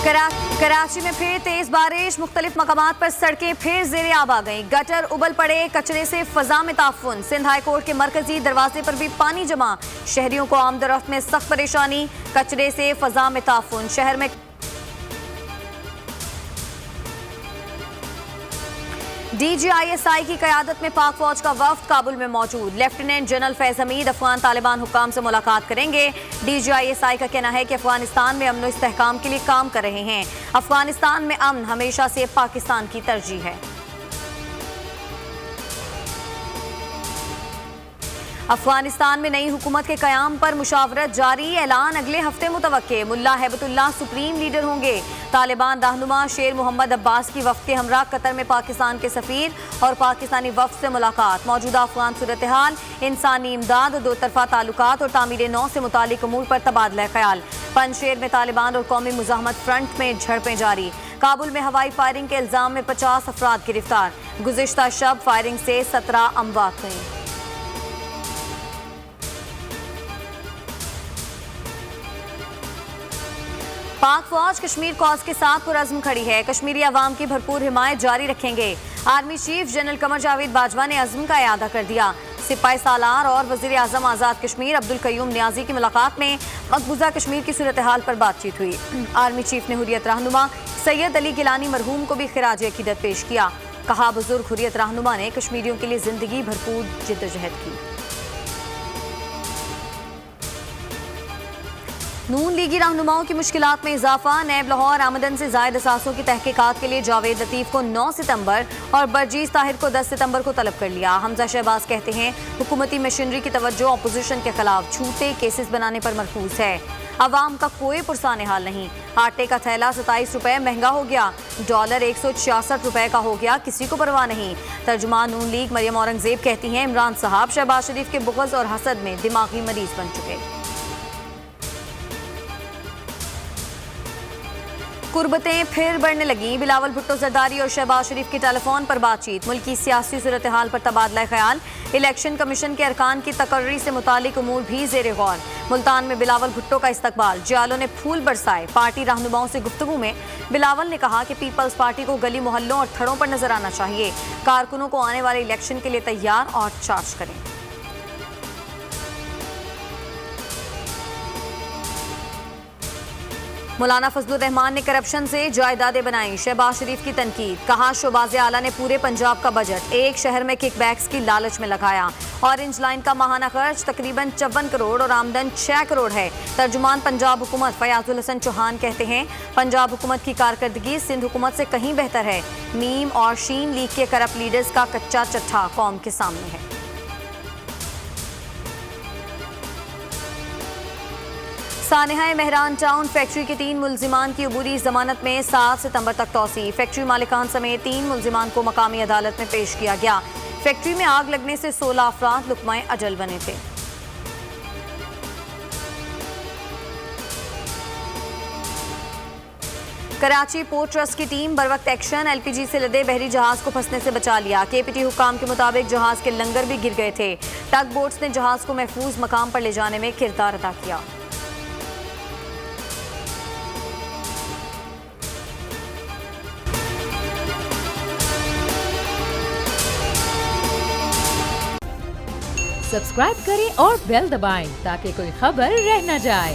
कराची में फिर तेज बारिश, मुख्तलिफ मकामात पर सड़कें फिर ज़ेरे आब आ गईं। गटर उबल पड़े, कचरे से फजा में ताफुन। सिंध हाई कोर्ट के मरकजी दरवाजे पर भी पानी जमा, शहरियों को आमदरफ्त में सख्त परेशानी। कचरे से फजा में ताफुन, शहर में DGISI की क़यादत में पाक फौज का वफ्द काबुल में मौजूद। लेफ्टिनेंट जनरल फैज हमीद अफगान तालिबान हुक्काम से मुलाकात करेंगे। DGISI का कहना है कि अफगानिस्तान में अमन और इस्तेहकाम के लिए काम कर रहे हैं। अफगानिस्तान में अमन हमेशा से पाकिस्तान की तरजीह है। अफगानिस्तान में नई हुकूमत के क़याम पर मुशावरत जारी, ऐलान अगले हफ्ते मुतवक्के। मुल्ला हैबतुल्लाह सुप्रीम लीडर होंगे। तालिबान रहनुमा शेर मोहम्मद अब्बास की वफ़द के हमरा कतर में पाकिस्तान के सफ़ीर और पाकिस्तानी वफ़द से मुलाकात। मौजूदा अफगान सूरत हाल, इंसानी इमदाद और दो तरफ़ा ताल्लुकात और तामीर नौ से मुतालिक अमूर पर तबादला ख्याल। पंजशेर में तालिबान और कौमी मुज़ाहमत फ्रंट में झड़पें जारी। काबुल में हवाई फायरिंग के इल्ज़ाम में 50 अफराद गिरफ्तार। गुज़िश्ता शब फायरिंग से 17 अमवात हुई। पाक फौज कश्मीर कॉज के साथ पुरज़्म खड़ी है। कश्मीरी अवाम की भरपूर हिमायत जारी रखेंगे। Army chief general Qamar Javed Bajwa ने अज़्म का इआदा कर दिया। सिपाही सालार और वज़ीर आज़म आज़ाद कश्मीर अब्दुल क़य्यूम नियाज़ी की मुलाकात में मकबूजा कश्मीर की सूरत हाल पर बातचीत हुई। आर्मी चीफ ने हुर्रियत रहनुमा सैयद अली गिलानी मरहूम को भी खिराज अक़ीदत पेश किया। कहा, बुजुर्ग हुर्रियत रहनुमा ने कश्मीरियों के लिए ज़िंदगी भरपूर जिद्दोजहद की। नून लीगी रहनुमाओं की मुश्किलात में इजाफा। नैब लाहौर आमदन से जायद असासों की तहकीकात के लिए जावेद लतीफ़ को 9 सितंबर और बरजीज़ ताहिर को 10 सितंबर को तलब कर लिया। हमजा शहबाज कहते हैं, हुकूमती मशीनरी की तवज्जो अपोजिशन के खिलाफ झूठे केसेस बनाने पर मरकूज है। अवाम का कोई पुरसान हाल नहीं। आटे का थैला 27 रुपए महंगा हो गया। डॉलर 166 रुपए का हो गया, किसी को परवाह नहीं। तर्जुमान नून लीग मरियम औरंगजेब कहती हैं, इमरान साहब शहबाज शरीफ के बुग़्ज़ और हसद में दिमागी मरीज बन चुके। कुर्बतें फिर बढ़ने लगी। बिलावल भुट्टो जरदारी और शहबाज शरीफ की टेलीफोन पर बातचीत। मुल्की सियासी सूरत हाल पर तबादला ख्याल। इलेक्शन कमीशन के अरकान की तकर्री से मुतालिक उमूर भी ज़ेरे गौर। मुल्तान में बिलावल भुट्टो का इस्तकबाल, जियालों ने फूल बरसाए। पार्टी रहनुमाओं से गुफ्तगू में बिलावल ने कहा कि पीपल्स पार्टी को गली मोहल्लों और थड़ों पर नजर आना चाहिए। कारकुनों को आने वाले इलेक्शन के लिए तैयार और चार्ज करें। मौलाना फजलुर रहमान ने करप्शन से जायदादें बनाई। शहबाज शरीफ की तनकीद। कहा, शोबाज़े आला ने पूरे पंजाब का बजट एक शहर में किकबैक्स की लालच में लगाया। ऑरेंज लाइन का माहाना खर्च तकरीबन 54 करोड़ और आमदन 6 करोड़ है। तर्जुमान पंजाब हुकूमत फयाजुल हसन चौहान कहते हैं, पंजाब हुकूमत की कारकर्दगी सिंध हुकूमत से कहीं बेहतर है। मीम और शीन लीग के करप्ट लीडर्स का कच्चा चट्ठा कौम के सामने है। सानेहा मेहरान टाउन फैक्ट्री के 3 मुल्जिमान की अबूरी जमानत में 7 सितंबर तक तौसी। फैक्ट्री मालिकान समेत 3 मुल्जिमान को मकामी अदालत में पेश किया गया। फैक्ट्री में आग लगने से 16 अफराद लुकमाए अजल बने थे। कराची पोर्ट ट्रस्ट की टीम बरवक्त एक्शन। LPG से लदे बहरी जहाज को फंसने से बचा लिया। KPT हुकाम के मुताबिक जहाज के लंगर भी गिर गए थे। टग बोट्स ने जहाज को महफूज मकाम पर ले जाने में किरदार अदा किया। सब्सक्राइब करें और बेल दबाएं ताकि कोई खबर रह न जाए।